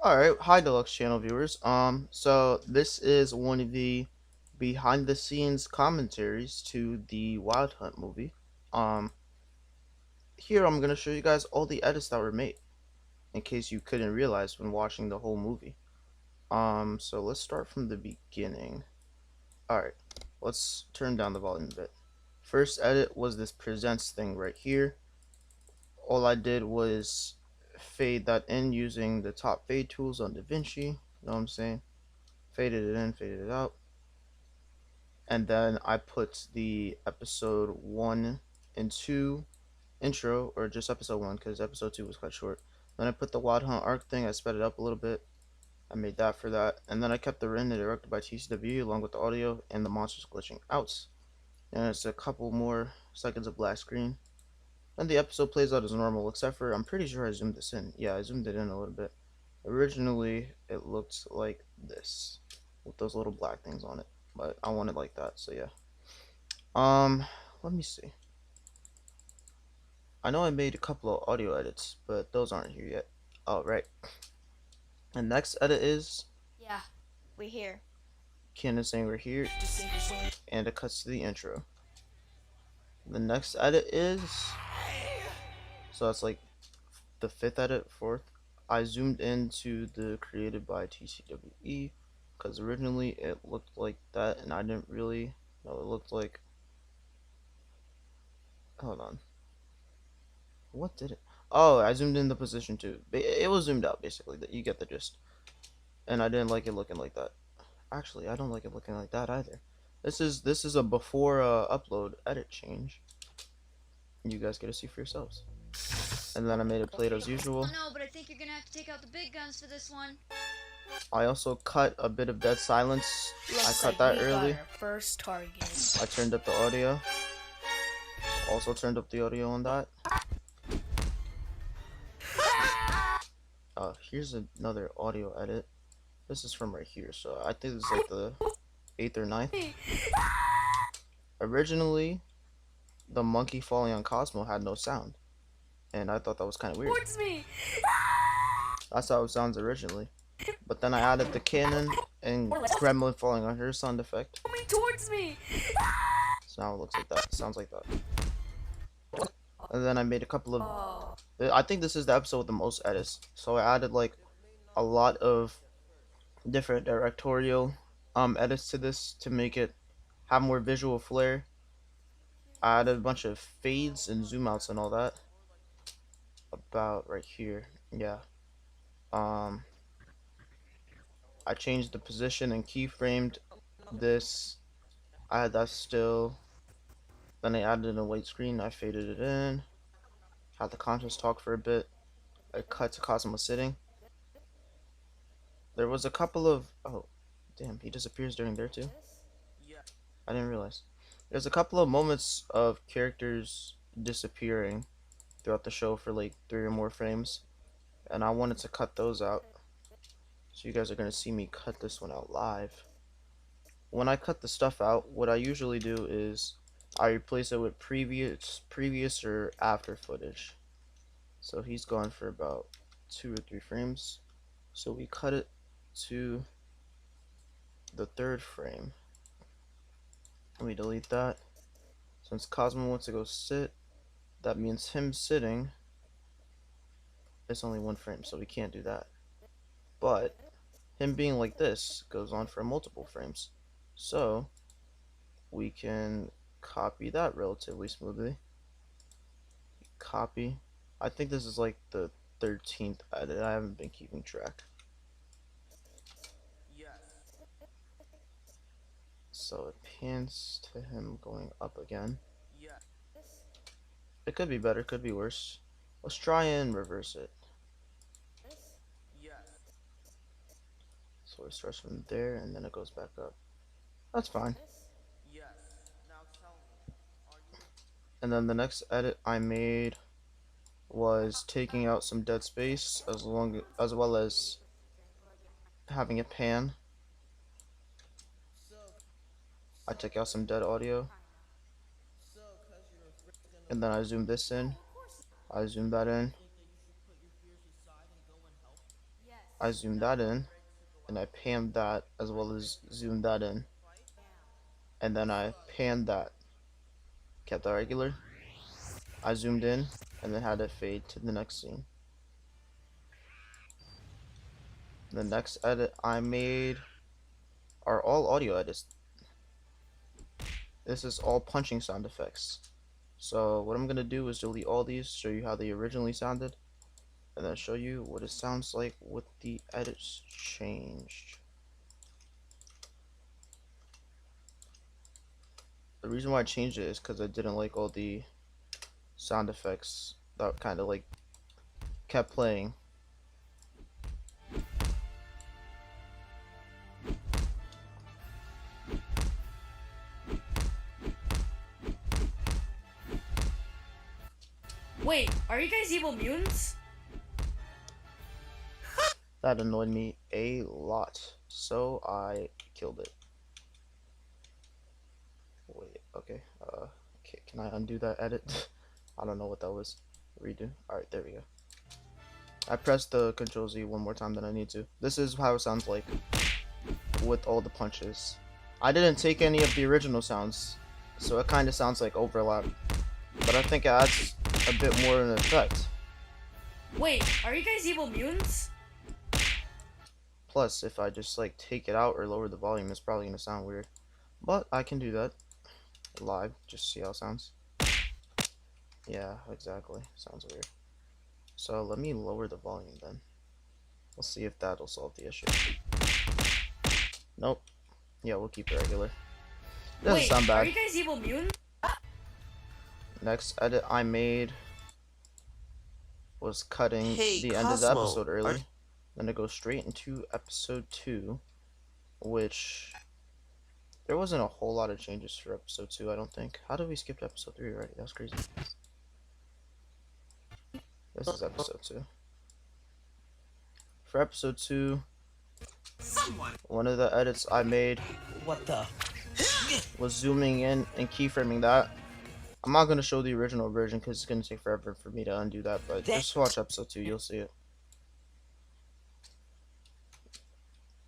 Alright, hi Deluxe channel viewers. So this is one of the behind the scenes commentaries to the Wild Hunt movie. Um, Here I'm gonna show you guys all the edits that were made, in case you couldn't realize when watching the whole movie. So let's start from the beginning. Alright, let's turn down the volume a bit. First edit was this presents thing right here. All I did was fade that in using the top fade tools on DaVinci. You know what I'm saying? Faded it in, faded it out. And then I put the episode 1 and 2 intro, or just episode 1 because episode 2 was quite short. Then I put the Wild Hunt arc thing, I sped it up a little bit. I made that for that. And then I kept the render directed by TCW along with the audio and the monsters glitching out. And it's a couple more seconds of black screen. Then the episode plays out as normal, except for I'm pretty sure I zoomed this in. Yeah, I zoomed it in a little bit. Originally, it looked like this with those little black things on it, but I want it like that, so yeah. Um, Let me see. I know I made a couple of audio edits, but those aren't here yet. Oh, right. The next edit is Yeah, we hear. Candace saying we're here, and it cuts to the intro. The next edit is, so that's like the fifth edit, fourth. I zoomed into the created by TCWE, because originally it looked like that, and I didn't really know it looked like. Hold on. What did it? Oh, I zoomed in the position too. It was zoomed out basically. That you get the gist. And I didn't like it looking like that. Actually, I don't like it looking like that either. This is a before upload edit change. You guys get to see for yourselves. And then I made it played as usual. Oh no, but I think you're gonna have to take out the big guns for this one. I also cut a bit of dead silence. I cut that early. First target. I turned up the audio. Also turned up the audio on that. Here's another audio edit. This is from right here, so I think this is like the 8th or ninth. Originally, the monkey falling on Cosmo had no sound, and I thought that was kind of weird. Towards me. That's how it sounds originally. But then I added the cannon and gremlin falling on her sound effect. Coming towards me. So now it looks like that. It sounds like that. And then I made a couple of. Oh. I think this is the episode with the most edits. So I added like a lot of different directorial edits to this to make it have more visual flair. I added a bunch of fades and zoom outs and all that. About right here. Yeah. Um I changed the position and keyframed this. I had that still. Then I added a white screen. I faded it in. Had the conscious talk for a bit. I cut to Cosmo sitting. There was a couple of. Oh, damn, he disappears during there too. I didn't realize. There's a couple of moments of characters disappearing throughout the show for like 3 or more frames, and I wanted to cut those out. So you guys are gonna see me cut this one out live. When I cut the stuff out, what I usually do is I replace it with previous or after footage. So he's gone for about 2 or 3 frames. So we cut it to the 3rd frame. And we delete that. Since Cosmo wants to go sit, that means him sitting. It's only 1 frame, so we can't do that. But him being like this goes on for multiple frames. So we can copy that relatively smoothly. Copy. I think this is like the 13th edit. I haven't been keeping track. So it pans to him going up again. It could be better, could be worse. Let's try and reverse it. So it starts from there and then it goes back up. That's fine. And then the next edit I made was taking out some dead space as well as having it pan. I took out some dead audio. And then I zoomed this in. I zoomed that in. I zoomed that in, and I panned that as well as zoomed that in, and then I panned that, kept that regular. I zoomed in, and then had it fade to the next scene. The next edit I made are all audio edits. This is all punching sound effects. So what I'm gonna do is delete all these, show you how they originally sounded, and then show you what it sounds like with the edits changed. The reason why I changed it is because I didn't like all the sound effects that kind of like kept playing. Wait, are you guys evil mutants? That annoyed me a lot, so I killed it. Wait, okay, can I undo that edit? I don't know what that was. Redo. Alright, there we go. I pressed the Control Z one more time than I need to. This is how it sounds like with all the punches. I didn't take any of the original sounds, so it kind of sounds like overlap, but I think it adds a bit more in effect. Wait, are you guys evil mutants? Plus, if I just like take it out or lower the volume, it's probably gonna sound weird, but I can do that live, just see how it sounds. Yeah, exactly, sounds weird. So let me lower the volume then. We'll see if that'll solve the issue. Nope. Yeah, we'll keep it regular. Doesn't sound bad. Are you guys evil mutants? Next edit I made was cutting the end of the episode early. Then it goes straight into episode 2, which there wasn't a whole lot of changes for episode 2, I don't think. How did we skip to episode 3 already? That's crazy. This is episode 2. For episode 2, one of the edits I made was zooming in and keyframing that. I'm not going to show the original version because it's going to take forever for me to undo that, but just watch episode 2, you'll see it.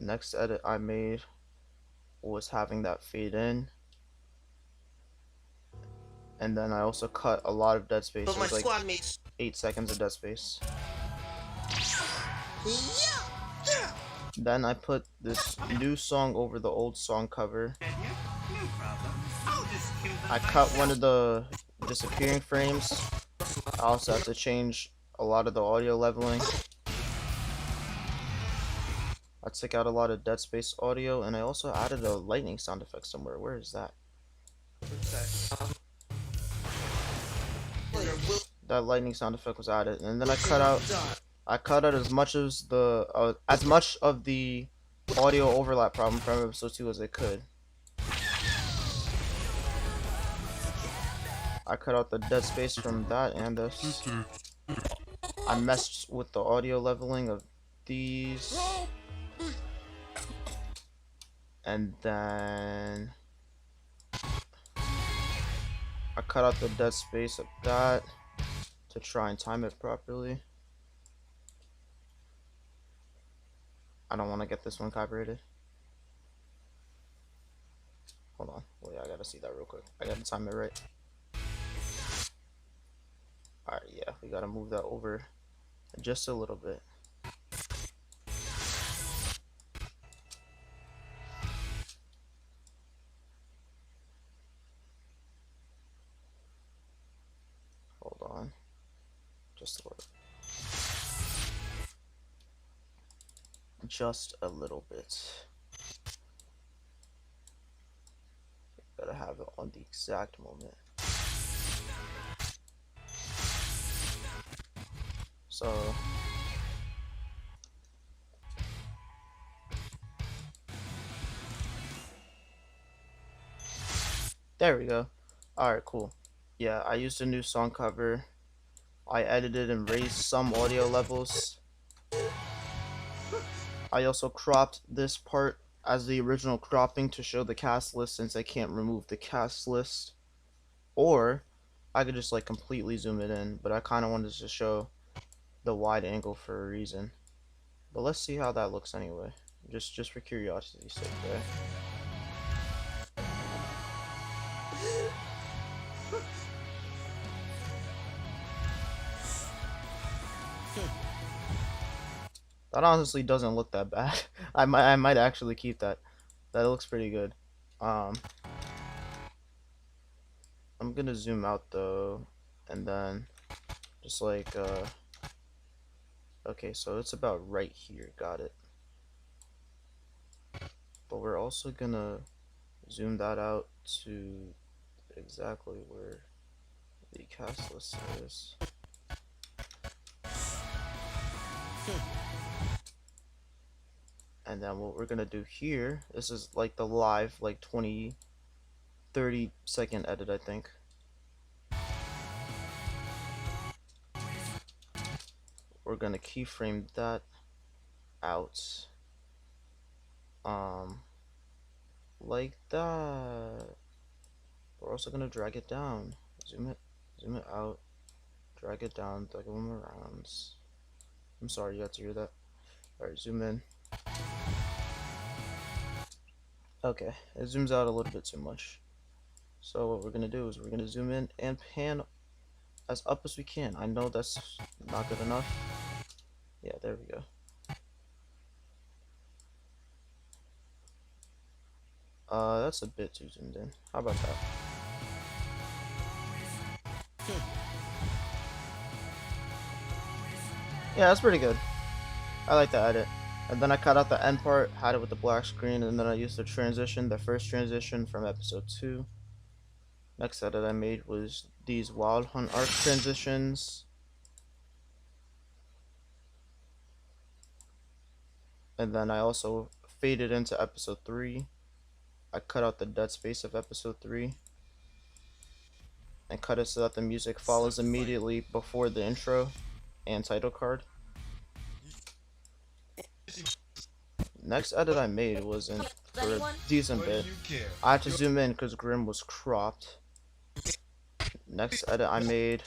Next edit I made was having that fade in. And then I also cut a lot of dead space. It was like 8 seconds of dead space. Then I put this new song over the old song cover. I cut one of the disappearing frames. I also had to change a lot of the audio leveling. I took out a lot of dead space audio, and I also added a lightning sound effect somewhere. Where is that? That lightning sound effect was added, and then I cut out as much as of the audio overlap problem from episode 2 as I could. I cut out the dead space from that and this. I messed with the audio leveling of these. And then I cut out the dead space of that to try and time it properly. I don't want to get this one copyrighted. Hold on. Wait, I gotta see that real quick. I gotta time it right. Alright, yeah, we gotta move that over just a little bit. Hold on. Just a little. Just a little bit. Gotta have it on the exact moment. So there we go. Alright, cool. Yeah, I used a new song cover. I edited and raised some audio levels. I also cropped this part as the original cropping to show the cast list, since I can't remove the cast list. Or I could just like completely zoom it in, but I kind of wanted to show the wide angle for a reason. But let's see how that looks anyway. Just for curiosity's sake, right? That honestly doesn't look that bad. I might actually keep that. That looks pretty good. I'm gonna zoom out though, and then just like okay, so it's about right here. Got it. But we're also gonna zoom that out to exactly where the cast list is. And then what we're gonna do here, this is like the live like 20-30 second edit, I think. We're gonna keyframe that out like that. We're also gonna drag it down, zoom it out, drag it down, drag them around. I'm sorry you had to hear that. Alright, zoom in. Okay, it zooms out a little bit too much. So what we're gonna do is we're gonna zoom in and pan as up as we can. I know that's not good enough. Yeah, there we go. That's a bit too zoomed in. How about that? Yeah, that's pretty good. I like the edit. And then I cut out the end part, had it with the black screen, and then I used the transition, the first transition from episode 2. Next edit I made was these Wild Hunt arc transitions. And then I also faded into episode 3. I cut out the dead space of episode 3. And cut it so that the music follows immediately before the intro and title card. Next edit I made wasn't for a decent bit. I had to zoom in because Grim was cropped. Next edit I made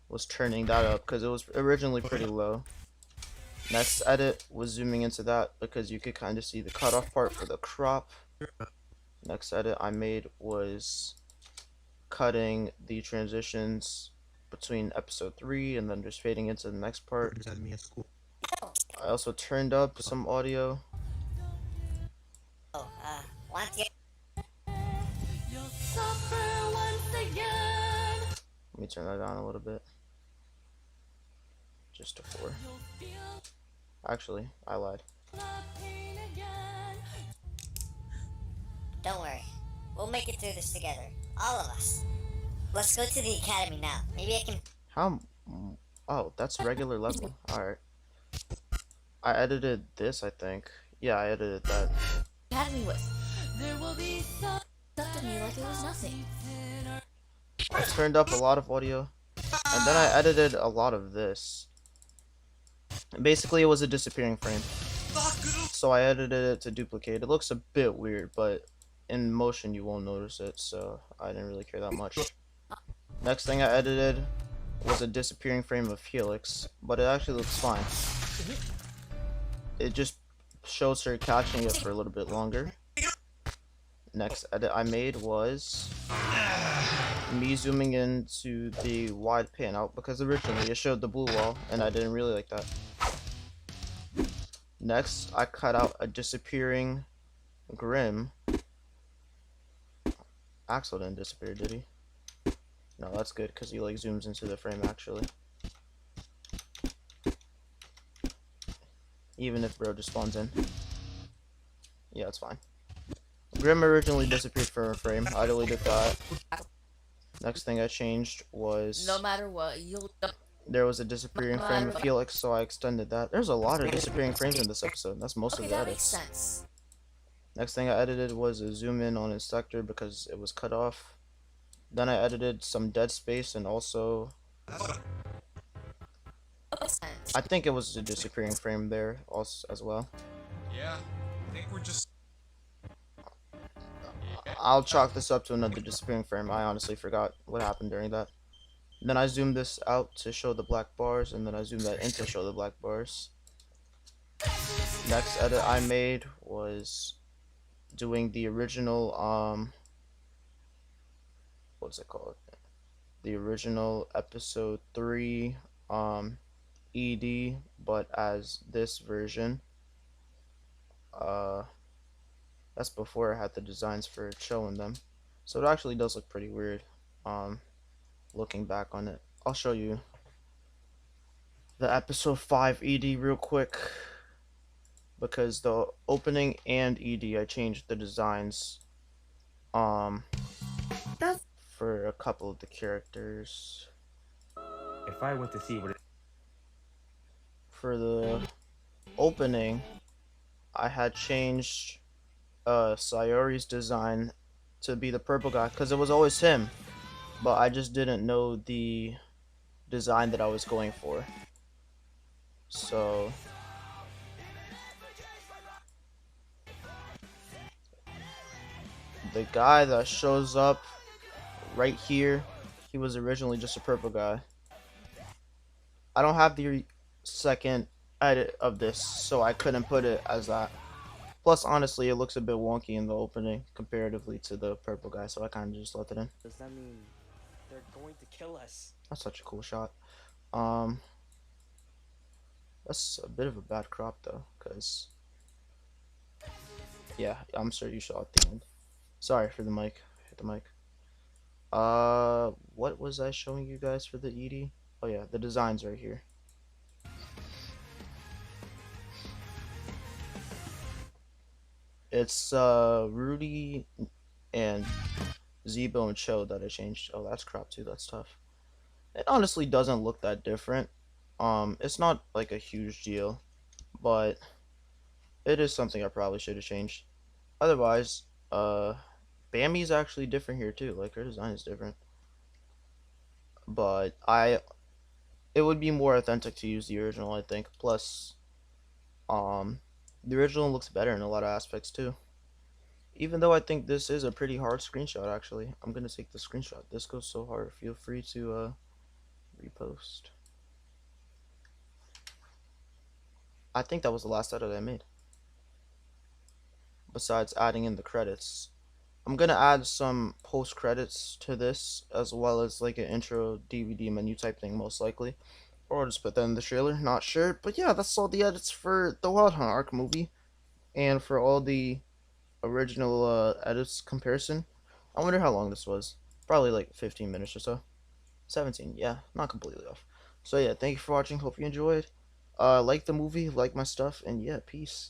was turning that up because it was originally pretty low. Next edit was zooming into that because you could kind of see the cutoff part for the crop. Next edit I made was cutting the transitions between episode 3 and then just fading into the next part. I also turned up some audio. Want you? Let me turn that down a little bit. Just to 4. Actually, I lied. Don't worry. We'll make it through this together. All of us. Let's go to the academy now. Maybe I can... How? Oh, that's regular level. Alright. I edited this, I think. Yeah, I edited that. Academy with. There will be stuff to me like it was nothing. I turned up a lot of audio. And then I edited a lot of this. Basically, it was a disappearing frame. So I edited it to duplicate. It looks a bit weird, but in motion you won't notice it, so I didn't really care that much. Next thing I edited was a disappearing frame of Helix, but it actually looks fine. It just shows her catching it for a little bit longer. Next edit I made was me zooming into the wide pan out because originally it showed the blue wall and I didn't really like that. Next, I cut out a disappearing Grim. Axel didn't disappear, did he? No, that's good because he like zooms into the frame actually. Even if bro just spawns in. Yeah, it's fine. Grim originally disappeared from a frame. I deleted that. Next thing I changed was No matter what, you'll. there was a disappearing frame of Felix, so I extended that. There's a lot of disappearing frames in this episode. That's most Okay, of the that makes edits. sense. Next thing I edited was a zoom in on Inspector because it was cut off. Then I edited some dead space and also I think it was a disappearing frame there also as well. Yeah, I think we're just. I'll chalk this up to another disappearing frame. I honestly forgot what happened during that. Then I zoomed this out to show the black bars, and then I zoomed that in to show the black bars. next edit I made was doing the original what's it called? The original episode 3 ED, but as this version. Uh, that's before I had the designs for it showing them. So it actually does look pretty weird. Looking back on it, I'll show you the episode 5 ED real quick, because the opening and ED I changed the designs for a couple of the characters. If I went to see what it For the opening, I had changed Sayori's design to be the purple guy because it was always him, but I just didn't know the design that I was going for. So the guy that shows up right here, he was originally just a purple guy. I don't have the second edit of this, so I couldn't put it as that. Plus, honestly, it looks a bit wonky in the opening comparatively to the purple guy, so I kind of just left it in. Does that mean they're going to kill us? That's such a cool shot. That's a bit of a bad crop though, cause yeah, I'm sure you saw at the end. Sorry for the mic. Hit the mic. What was I showing you guys for the ED? Oh yeah, the designs right here. It's Rudy and Zebo and Cho that I changed. Oh, that's crop too. That's tough. It honestly doesn't look that different. It's not like a huge deal, but it is something I probably should have changed. Otherwise, Bambi's actually different here too. Like her design is different, but it would be more authentic to use the original, I think. Plus, the original looks better in a lot of aspects too. Even though I think this is a pretty hard screenshot, actually. I'm gonna take the screenshot. This goes so hard. Feel free to repost. I think that was the last edit I made. Besides adding in the credits. I'm gonna add some post credits to this, as well as like an intro DVD menu type thing, most likely. Or I'll just put that in the trailer, not sure. But yeah, that's all the edits for the Wild Hunt Arc movie. And for all the original edits comparison. I wonder how long this was. Probably like 15 minutes or so. 17, yeah, not completely off. So yeah, thank you for watching. Hope you enjoyed. Like the movie, like my stuff, and yeah, peace.